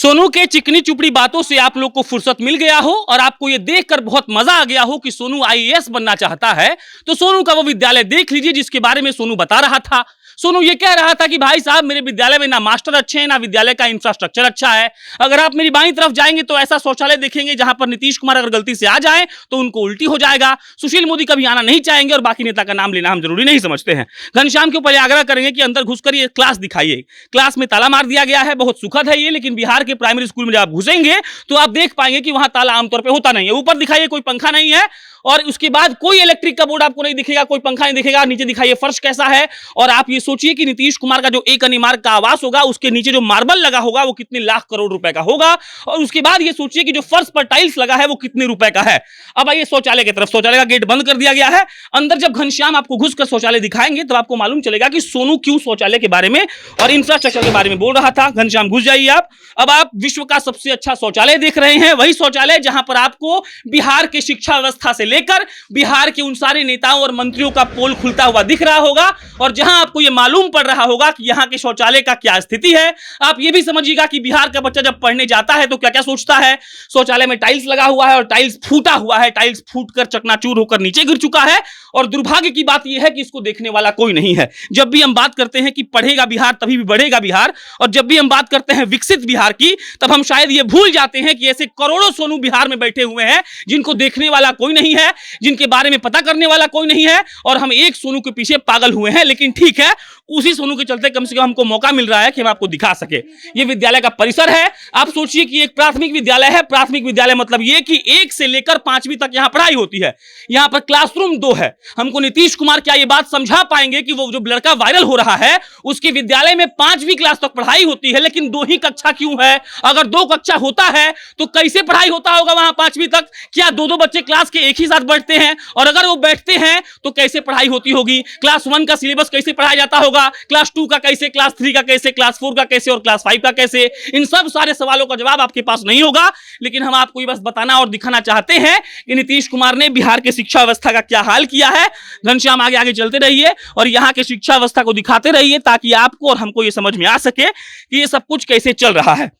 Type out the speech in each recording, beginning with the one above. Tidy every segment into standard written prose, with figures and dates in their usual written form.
सोनू के चिकनी चुपड़ी बातों से आप लोग को फुर्सत मिल गया हो और आपको ये देखकर बहुत मजा आ गया हो कि सोनू आईएएस बनना चाहता है, तो सोनू का वो विद्यालय देख लीजिए जिसके बारे में सोनू बता रहा था। सोनू ये कह रहा था कि भाई साहब मेरे विद्यालय में ना मास्टर अच्छे हैं, ना विद्यालय का इंफ्रास्ट्रक्चर अच्छा है। अगर आप मेरी बाईं तरफ जाएंगे तो ऐसा शौचालय देखेंगे जहां पर नीतीश कुमार अगर गलती से आ जाए तो उनको उल्टी हो जाएगा। सुशील मोदी कभी आना नहीं चाहेंगे और बाकी नेता का नाम लेना हम जरूरी नहीं समझते हैं। घनश्याम के ऊपर आग्रह करेंगे कि अंदर घुसकर ये क्लास दिखाइए। क्लास में ताला मार दिया गया है, बहुत सुखद है ये, लेकिन बिहार के प्राइमरी स्कूल में जब आप घुसेंगे तो आप देख पाएंगे कि वहां ताला आमतौर पर होता नहीं है। ऊपर दिखाइए, कोई पंखा नहीं है, और उसके बाद कोई इलेक्ट्रिक का बोर्ड आपको नहीं दिखेगा, कोई पंखा नहीं दिखेगा। नीचे दिखाइए फर्श कैसा है, और आप ये सोचिए कि नीतीश कुमार का जो एक अनिमार्ग का आवास होगा उसके नीचे जो मार्बल लगा होगा वो कितने लाख करोड़ रुपए का होगा, और उसके बाद ये सोचिए कि जो फर्श पर टाइल्स लगा है वो कितने रुपए का है। अब आइए शौचालय की तरफ। शौचालय का गेट बंद कर दिया गया है। अंदर जब घनश्याम आपको घुसकर शौचालय दिखाएंगे तब आपको मालूम चलेगा कि सोनू क्यों शौचालय के बारे में और इंफ्रास्ट्रक्चर के बारे में बोल रहा था। घनश्याम घुस जाइए आप। अब आप विश्व का सबसे अच्छा शौचालय देख रहे हैं, वही शौचालय जहां पर आपको बिहार के शिक्षा व्यवस्था से लेकर बिहार के उन सारे नेताओं और मंत्रियों का पोल खुलता हुआ दिख रहा होगा, और जहां आपको यह मालूम पड़ रहा होगा कि यहां के शौचालय का क्या स्थिति है। आप यह भी समझिएगा कि बिहार का बच्चा जब पढ़ने जाता है तो क्या क्या सोचता है। शौचालय में टाइल्स लगा हुआ है और टाइल्स फूटा हुआ है, टाइल्स फूटकर चकनाचूर होकर नीचे गिर चुका है, और दुर्भाग्य की बात यह है कि इसको देखने वाला कोई नहीं है। जब भी हम बात करते हैं कि पढ़ेगा बिहार तभी भी बढ़ेगा बिहार, और जब भी हम बात करते हैं विकसित बिहार की, तब हम शायद ये भूल जाते हैं कि ऐसे करोड़ों सोनू बिहार में बैठे हुए हैं जिनको देखने वाला कोई नहीं है, जिनके बारे में पता करने वाला कोई नहीं है, और हम एक सोनू के पीछे पागल हुए हैं। लेकिन ठीक है, उसी सोनू के चलते कम से कम हमको मौका मिल रहा है कि हम आपको दिखा सके। ये विद्यालय का परिसर है। आप सोचिए कि एक प्राथमिक विद्यालय है। प्राथमिक विद्यालय मतलब ये कि 1 से लेकर 5वीं तक यहां पढ़ाई होती है। यहां पर क्लासरूम 2 है। हमको नीतीश कुमार क्या ये बात समझा पाएंगे कि वो जो लड़का वायरल हो रहा है उसके विद्यालय में 5वीं क्लास तक पढ़ाई होती है, लेकिन 2 ही कक्षा क्यों है? अगर 2 कक्षा होता है तो कैसे पढ़ाई होता होगा वहां 5वीं तक? क्या 2-2 बच्चे क्लास के एक ही साथ बैठते हैं? और अगर वो बैठते हैं तो कैसे पढ़ाई होती होगी? क्लास 1 का सिलेबस कैसे पढ़ाया जाता होगा, क्लास 2 का कैसे, क्लास 3 का कैसे, क्लास 4 का कैसे और क्लास 5 का कैसे? इन सब सारे सवालों का जवाब आपके पास नहीं होगा, लेकिन हम आपको ये बस बताना और दिखाना चाहते हैं कि नीतीश कुमार ने बिहार के शिक्षा व्यवस्था का क्या हाल किया है। घनश्याम आगे आगे चलते रहिए और यहां के शिक्षा व्यवस्था को दिखाते रहिए ताकि आपको और हमको ये समझ में आ सके कि ये सब कुछ कैसे चल रहा है।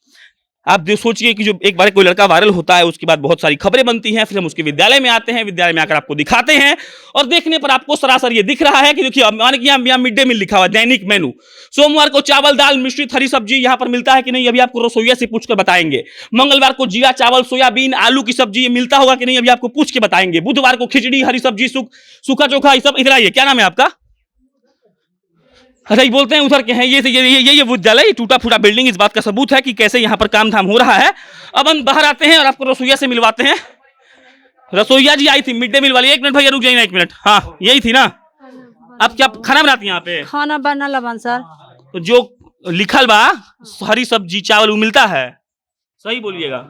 आप जो सोचिए कि जो एक बार कोई लड़का वायरल होता है उसके बाद बहुत सारी खबरें बनती हैं, फिर हम उसके विद्यालय में आते हैं, विद्यालय में आकर आपको दिखाते हैं, और देखने पर आपको सरासर ये दिख रहा है कि देखिए माने कि यहाँ मिड डे मील लिखा हुआ है, दैनिक मेनू। सोमवार को चावल दाल मिश्रित हरी सब्जी यहाँ पर मिलता है कि नहीं, अभी आपको रसोइया से पूछकर बताएंगे। मंगलवार को जीरा चावल सोयाबीन आलू की सब्जी ये मिलता होगा कि नहीं, अभी आपको पूछ के बताएंगे। बुधवार को खिचड़ी हरी सब्जी सूखा चोखा, ये सब इधर आइए। क्या नाम है आपका? अच्छा, ये बोलते हैं उधर के हैं। ये विद्यालय टूटा फूटा बिल्डिंग इस बात का सबूत है कि कैसे यहाँ पर काम धाम हो रहा है। अब हम बाहर आते हैं और आपको रसोइया से मिलवाते हैं। रसोइया जी आई थी मिड डे मील वाली। 1 मिनट भैया, रुक जाइए ना 1 मिनट। हाँ, यही थी ना। आप क्या खाना बनाती हैं यहाँ पे? खाना बनल बन सर। तो जो लिखल बा हरी सब्जी चावल वो मिलता है? सही बोलिएगा।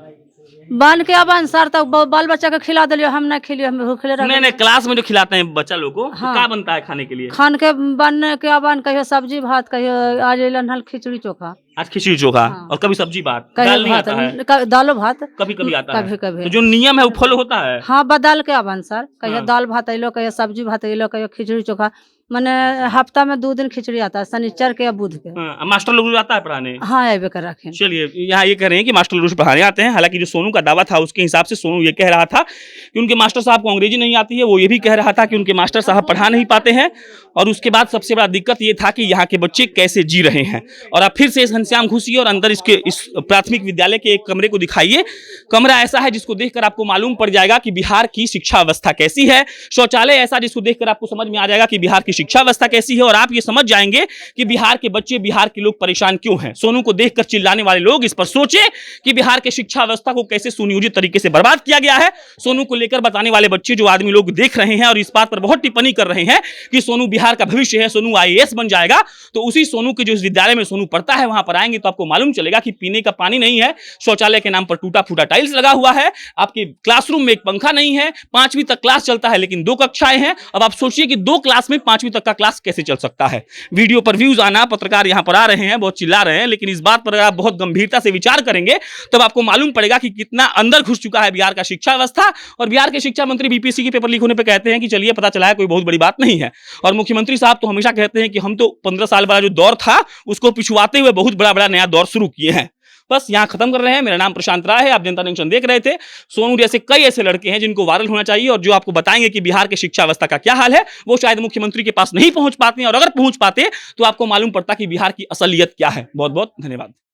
बन के अपन सर तक बाल बच्चा के खिला दिलियो, हम नहीं खिलियो, हम भूखले रह। नहीं, क्लास में जो खिलाते हैं बच्चा लोग को, हाँ। तो क्या बनता है खाने के लिए? खान के बन के अपन कहियो सब्जी भात, कहियो आज लनहल खिचड़ी चोखा, आज खिचड़ी चोखा। हाँ। और कभी सब्जी भात, कहियो दाल नहीं भात, आता है? दालो भात कभी कभी आता है। कभी तो जो नियम है वो फॉलो होता है? हाँ, बदल के अपन सर कहियो हाँ। दाल भात अलो, कहियो सब्जी भात अलो, कहियो खिचड़ी चोखा। मैंने हफ्ता में 2 दिन खिचड़ी आता है, शनिचर के या बुध के। हाँ, मास्टर लोग आता है पढ़ाने? हाँ, ऐबे कर रखे। चलिए, यहाँ ये कह रहे हैं कि मास्टर लोग पढ़ाने आते हैं। हालांकि जो सोनू का दावा था उसके हिसाब से सोनू ये कह रहा था कि उनके मास्टर साहब को अंग्रेजी नहीं आती है। वो ये भी कह रहा था कि उनके मास्टर साहब पढ़ा नहीं पाते हैं। और उसके बाद सबसे बड़ा दिक्कत ये था कि यहाँ के बच्चे कैसे जी रहे हैं। और आप फिर से घनश्याम घुसिए और अंदर इस प्राथमिक विद्यालय के एक कमरे को दिखाइए। कमरा ऐसा है जिसको देखकर आपको मालूम पड़ जाएगा कि बिहार की शिक्षा व्यवस्था कैसी है। शौचालय ऐसा जिसको देखकर आपको समझ में आ जाएगा कि बिहार की शिक्षा व्यवस्था कैसी है, और आप ये समझ जाएंगे कि बिहार के बच्चे, बिहार के लोग परेशान क्यों हैं। सोनू को देखकर चिल्लाने वाले लोग इस पर सोचे कि बिहार के शिक्षा व्यवस्था को कैसे सुनियोजित तरीके से बर्बाद किया गया है। सोनू को लेकर बताने वाले बच्चे जो आदमी लोग देख रहे हैं और इस बात पर बहुत टिप्पणी कर रहे हैं कि सोनू बिहार का भविष्य है, सोनू आईएएस बन जाएगा, तो उसी सोनू के जो विद्यालय में सोनू पढ़ता है वहां पर आएंगे तो आपको मालूम चलेगा कि पीने का पानी नहीं है, शौचालय के नाम पर टूटा फूटा टाइल्स लगा हुआ है, आपके क्लासरूम में एक पंखा नहीं है, 5वीं तक क्लास चलता है लेकिन 2 कक्षाएं हैं। अब आप सोचिए कि 2 क्लास में 5वीं तक का क्लास कैसे चल सकता है। वीडियो पर व्यूज आना, पत्रकार यहां पर आ रहे हैं, बहुत चिल्ला रहे हैं, लेकिन इस बात पर आप बहुत गंभीरता से विचार करेंगे तब आपको मालूम पड़ेगा कि कितना अंदर घुस चुका है बिहार का शिक्षा व्यवस्था। और बिहार के शिक्षा मंत्री बीपीएससी के पेपर लीक होने पर कहते हैं कि चलिए पता चला है, कोई बहुत बड़ी बात नहीं है। और मुख्यमंत्री साहब तो हमेशा कहते हैं कि हम तो 15 साल वाला जो दौर था उसको पिछुआते हुए बहुत बड़ा नया दौर शुरू किए हैं। बस यहाँ खत्म कर रहे हैं। मेरा नाम प्रशांत राय है, आप जनता जंक्शन देख रहे थे। सोनू जैसे कई ऐसे लड़के हैं जिनको वायरल होना चाहिए और जो आपको बताएंगे कि बिहार की शिक्षा व्यवस्था का क्या हाल है। वो शायद मुख्यमंत्री के पास नहीं पहुंच पाते हैं, और अगर पहुंच पाते तो आपको मालूम पड़ता कि बिहार की असलियत क्या है। बहुत बहुत धन्यवाद।